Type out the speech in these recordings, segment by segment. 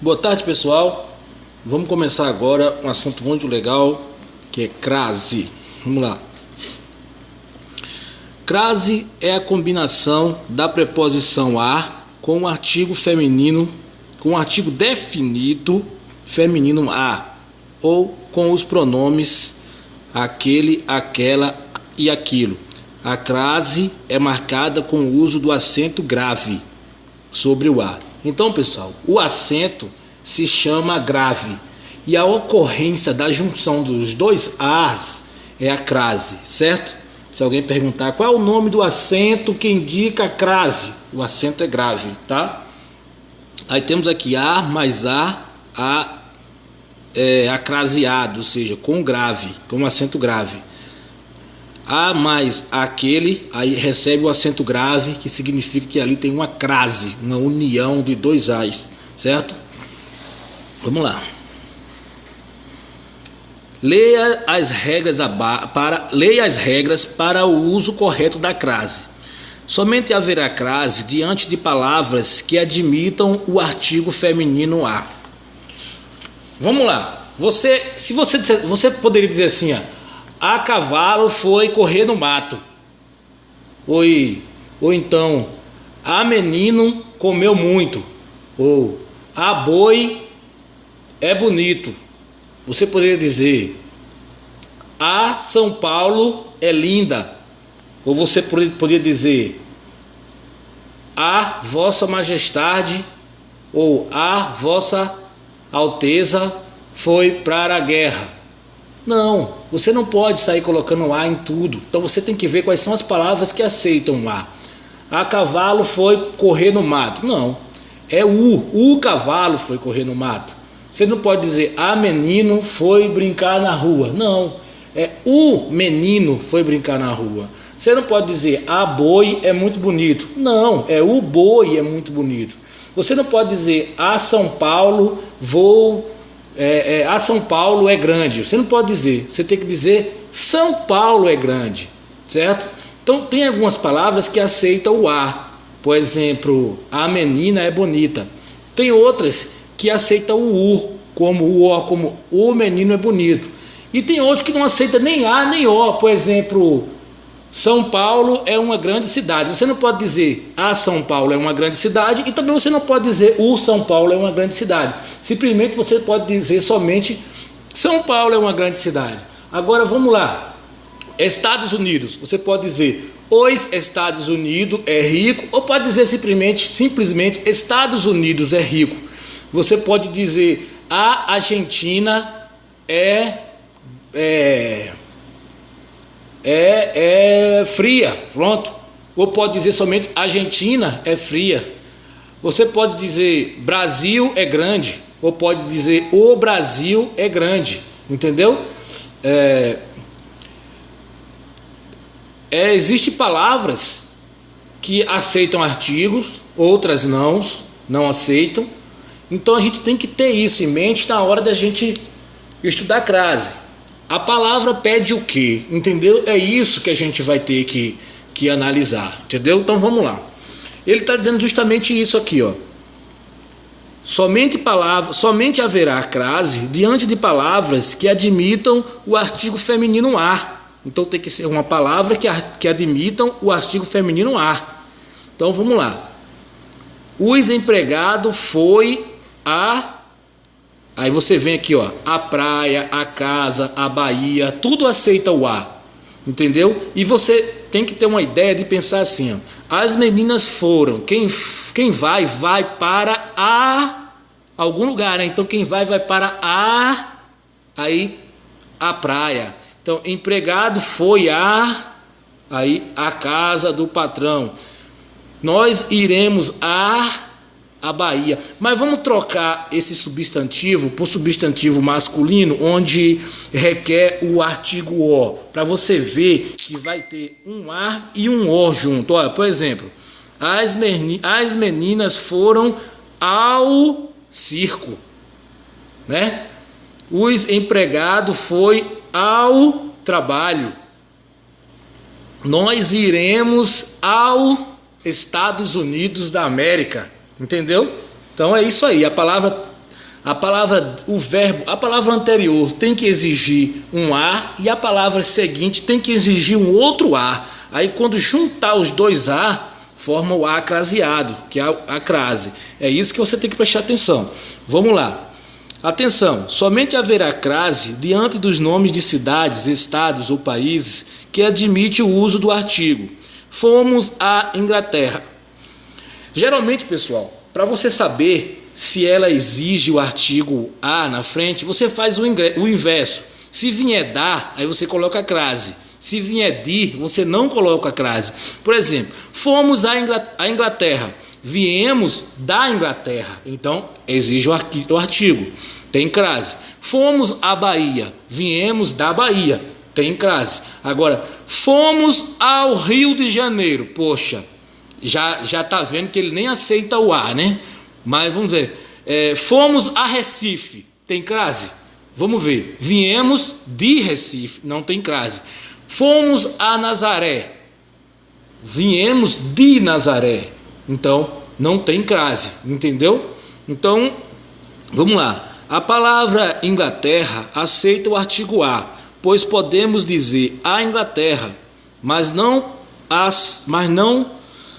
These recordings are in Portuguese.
Boa tarde, pessoal. Vamos começar agora um assunto muito legal, que é crase. Vamos lá. Crase é a combinação da preposição a com o artigo feminino, com o artigo definido feminino a, ou com os pronomes aquele, aquela e aquilo. A crase é marcada com o uso do acento grave sobre o a. Então, pessoal, o acento se chama grave e a ocorrência da junção dos dois as é a crase, certo? Se alguém perguntar qual é o nome do acento que indica a crase, o acento é grave, tá? Aí temos aqui a mais acraseado, ou seja, com grave, com acento grave. A mais aquele, aí recebe o acento grave, que significa que ali tem uma crase, uma união de dois as, certo? Vamos lá. Leia as regras para o uso correto da crase. Somente haverá crase diante de palavras que admitam o artigo feminino a. Vamos lá. Você poderia dizer assim, ó, a cavalo foi correr no mato. Ou então, a menino comeu muito. Ou a boi é bonito. Você poderia dizer, a São Paulo é linda. Ou você poderia dizer, a Vossa Majestade ou a Vossa Alteza foi para a guerra. Não, você não pode sair colocando a em tudo. Então você tem que ver quais são as palavras que aceitam a. A cavalo foi correr no mato. Não, é o cavalo foi correr no mato. Você não pode dizer a menino foi brincar na rua. Não, é o menino foi brincar na rua. Você não pode dizer a boi é muito bonito. Não, é o boi é muito bonito. Você não pode dizer a São Paulo a São Paulo é grande. Você não pode dizer, você tem que dizer São Paulo é grande, certo? Então tem algumas palavras que aceitam o a. Por exemplo, a menina é bonita. Tem outras que aceitam o como o menino é bonito. E tem outros que não aceitam nem a nem o. Por exemplo, São Paulo é uma grande cidade. Você não pode dizer a São Paulo é uma grande cidade e também você não pode dizer o São Paulo é uma grande cidade. Simplesmente você pode dizer somente São Paulo é uma grande cidade. Agora vamos lá. Estados Unidos. Você pode dizer os Estados Unidos é rico ou pode dizer simplesmente Estados Unidos é rico. Você pode dizer a Argentina é fria, pronto. Ou pode dizer somente Argentina é fria. Você pode dizer Brasil é grande, ou pode dizer o Brasil é grande, entendeu? Existem palavras que aceitam artigos, outras não aceitam. Então a gente tem que ter isso em mente na hora da gente estudar crase. A palavra pede o quê? Entendeu? É isso que a gente vai ter que analisar. Entendeu? Então vamos lá. Ele está dizendo justamente isso aqui, ó. Somente haverá crase diante de palavras que admitam o artigo feminino a. Então tem que ser uma palavra que admitam o artigo feminino a. Então vamos lá. Os empregados foi a. Aí você vem aqui, ó, a praia, a casa, a Bahia, tudo aceita o a, entendeu? E você tem que ter uma ideia de pensar assim, ó, as meninas foram, quem vai para algum lugar, né? Então quem vai para a praia. Então empregado foi a casa do patrão. Nós iremos a Bahia. Mas vamos trocar esse substantivo por substantivo masculino, onde requer o artigo o, para você ver que vai ter um a e um o junto. Olha, por exemplo, as meninas foram ao circo, né? Os empregados foi ao trabalho. Nós iremos ao Estados Unidos da América. Entendeu? Então é isso aí. A palavra a palavra anterior tem que exigir um A e a palavra seguinte tem que exigir um outro A. Aí quando juntar os dois A, forma o A craseado, que é a crase. É isso que você tem que prestar atenção. Vamos lá. Atenção, somente haverá crase diante dos nomes de cidades, estados ou países que admite o uso do artigo. Fomos à Inglaterra. Geralmente, pessoal, para você saber se ela exige o artigo A na frente, você faz o inverso. Se vier da, aí você coloca a crase. Se vier de, você não coloca a crase. Por exemplo, fomos à Inglaterra. Viemos da Inglaterra, então exige o artigo, tem crase. Fomos à Bahia, viemos da Bahia, tem crase. Agora, fomos ao Rio de Janeiro, poxa, já está vendo que ele nem aceita o A, né? Mas vamos ver, fomos a Recife, tem crase? Vamos ver, viemos de Recife, não tem crase. Fomos a Nazaré, viemos de Nazaré. Então, não tem crase, entendeu? Então, vamos lá. A palavra Inglaterra aceita o artigo A, pois podemos dizer a Inglaterra, mas não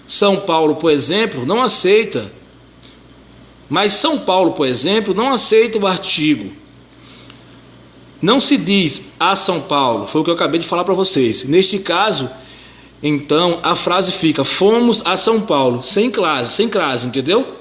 São Paulo, por exemplo, não aceita. Mas São Paulo, por exemplo, não aceita o artigo. Não se diz a São Paulo, foi o que eu acabei de falar para vocês. Neste caso, então, a frase fica, fomos a São Paulo, sem crase, entendeu?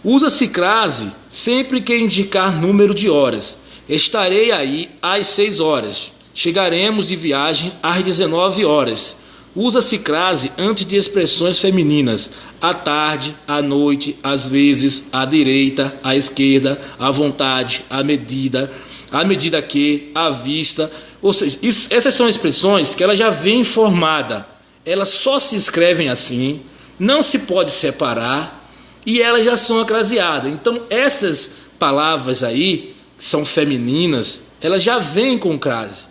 Usa-se crase sempre que indicar número de horas. Estarei aí às 6 horas. Chegaremos de viagem às 19 horas. Usa-se crase antes de expressões femininas. À tarde, à noite, às vezes, à direita, à esquerda, à vontade, à medida que, à vista. Ou seja, essas são expressões que ela já vem formada, elas só se escrevem assim, não se pode separar e elas já são acraseadas. Então essas palavras aí, que são femininas, elas já vêm com crase.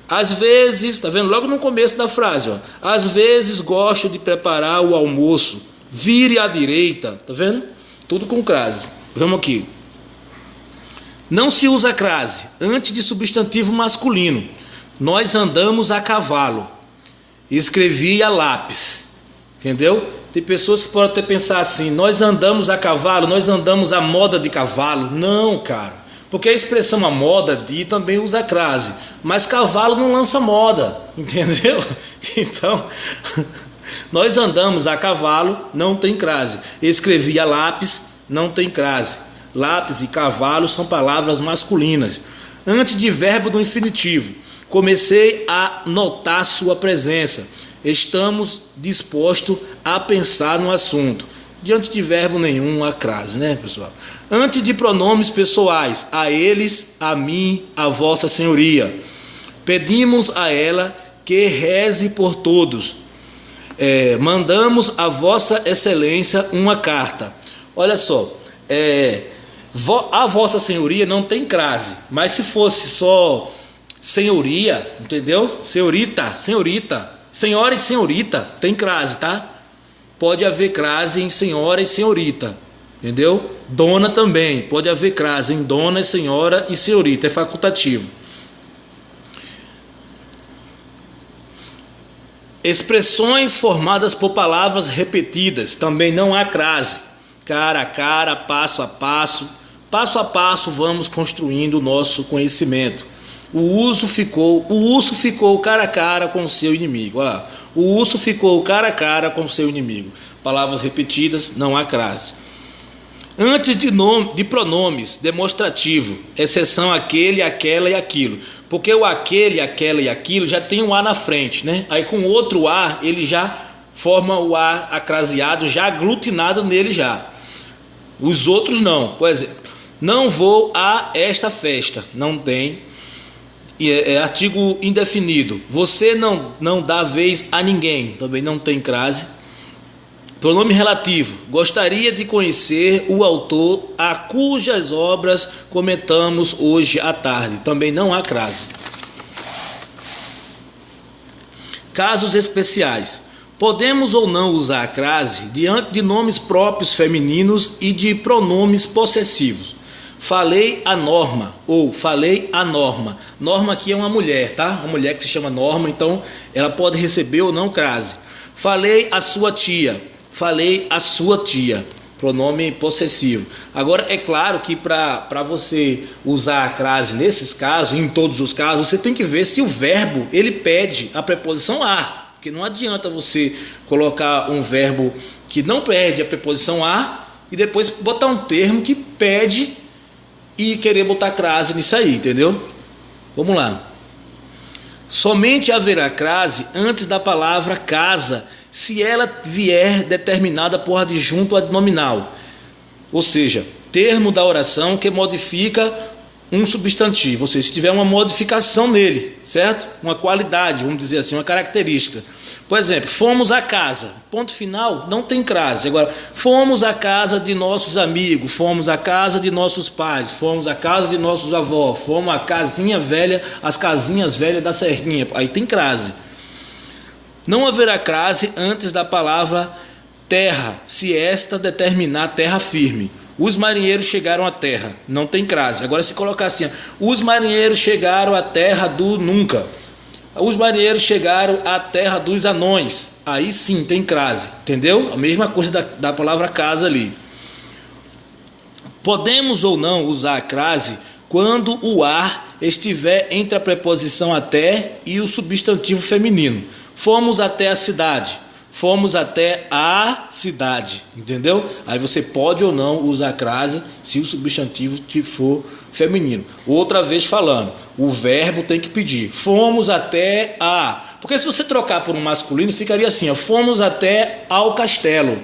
Às vezes, tá vendo? Logo no começo da frase, ó, às vezes gosto de preparar o almoço, vire à direita, tá vendo? Tudo com crase. Vamos aqui. Não se usa crase antes de substantivo masculino. Nós andamos a cavalo. Escrevi a lápis. Entendeu? Tem pessoas que podem até pensar assim, nós andamos a cavalo, nós andamos a moda de cavalo. Não, cara. Porque a expressão a moda de também usa crase. Mas cavalo não lança moda. Entendeu? Então, nós andamos a cavalo, não tem crase. Escrevi a lápis, não tem crase. Lápis e cavalo são palavras masculinas. Antes de verbo do infinitivo, comecei a notar sua presença. Estamos dispostos a pensar no assunto. Diante de verbo nenhum, a crase, né, pessoal? Antes de pronomes pessoais, a eles, a mim, a vossa senhoria. Pedimos a ela que reze por todos. Mandamos a vossa excelência uma carta. Olha só, a vossa senhoria não tem crase, mas se fosse só senhoria, entendeu? Senhorita, senhora e senhorita, tem crase, tá? Pode haver crase em senhora e senhorita, entendeu? Dona também, pode haver crase em dona, senhora e senhorita, é facultativo. Expressões formadas por palavras repetidas, também não há crase. Cara a cara, passo a passo vamos construindo o nosso conhecimento. O urso ficou cara a cara com o seu inimigo. Olha lá. O urso ficou cara a cara com o seu inimigo. Palavras repetidas, não há crase. Antes de pronomes demonstrativo, exceção aquele, aquela e aquilo. Porque o aquele, aquela e aquilo já tem um A na frente, né? Aí com outro A, ele já forma o A acraseado, já aglutinado nele já. Os outros não. Por exemplo, não vou a esta festa. Não tem. Artigo indefinido. Você não dá vez a ninguém. Também não tem crase. Pronome relativo. Gostaria de conhecer o autor a cujas obras comentamos hoje à tarde. Também não há crase. Casos especiais. Podemos ou não usar a crase diante de nomes próprios femininos e de pronomes possessivos. falei a Norma, ou falei a Norma. Norma aqui é uma mulher, tá? Uma mulher que se chama Norma, então ela pode receber ou não crase. Falei a sua tia, falei a sua tia, pronome possessivo. Agora é claro que para você usar a crase nesses casos, em todos os casos, você tem que ver se o verbo ele pede a preposição a, porque não adianta você colocar um verbo que não pede a preposição a e depois botar um termo que pede e querer botar crase nisso aí, entendeu? Vamos lá. Somente haverá crase antes da palavra casa, se ela vier determinada por adjunto adnominal, ou seja, termo da oração que modifica um substantivo, ou seja, se tiver uma modificação nele, certo? Uma qualidade, vamos dizer assim, uma característica. Por exemplo, fomos à casa, ponto final, não tem crase. Agora, fomos à casa de nossos amigos, fomos à casa de nossos pais, fomos à casa de nossos avós, fomos à casinha velha, as casinhas velhas da Serrinha, aí tem crase. Não haverá crase antes da palavra terra, se esta determinar terra firme. Os marinheiros chegaram à terra, não tem crase. Agora se colocar assim, os marinheiros chegaram à terra do nunca. Os marinheiros chegaram à terra dos anões. Aí sim tem crase, entendeu? A mesma coisa da palavra casa ali. Podemos ou não usar a crase quando o ar estiver entre a preposição até e o substantivo feminino. Fomos até a cidade. Fomos até a cidade, entendeu? Aí você pode ou não usar a crase se o substantivo for feminino. Outra vez falando, o verbo tem que pedir. Fomos até a... Porque se você trocar por um masculino, ficaria assim, ó, fomos até ao castelo.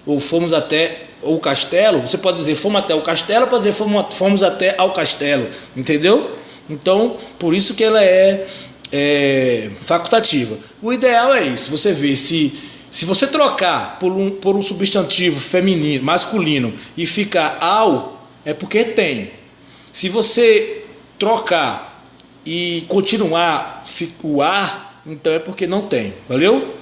Ou fomos até o castelo. Você pode dizer fomos até o castelo, pode dizer fomos até ao castelo, entendeu? Então, por isso que ela é facultativa. O ideal é isso, você vê se você trocar por um substantivo feminino, masculino e ficar ao, é porque tem. Se você trocar e continuar o ar, então é porque não tem. Valeu?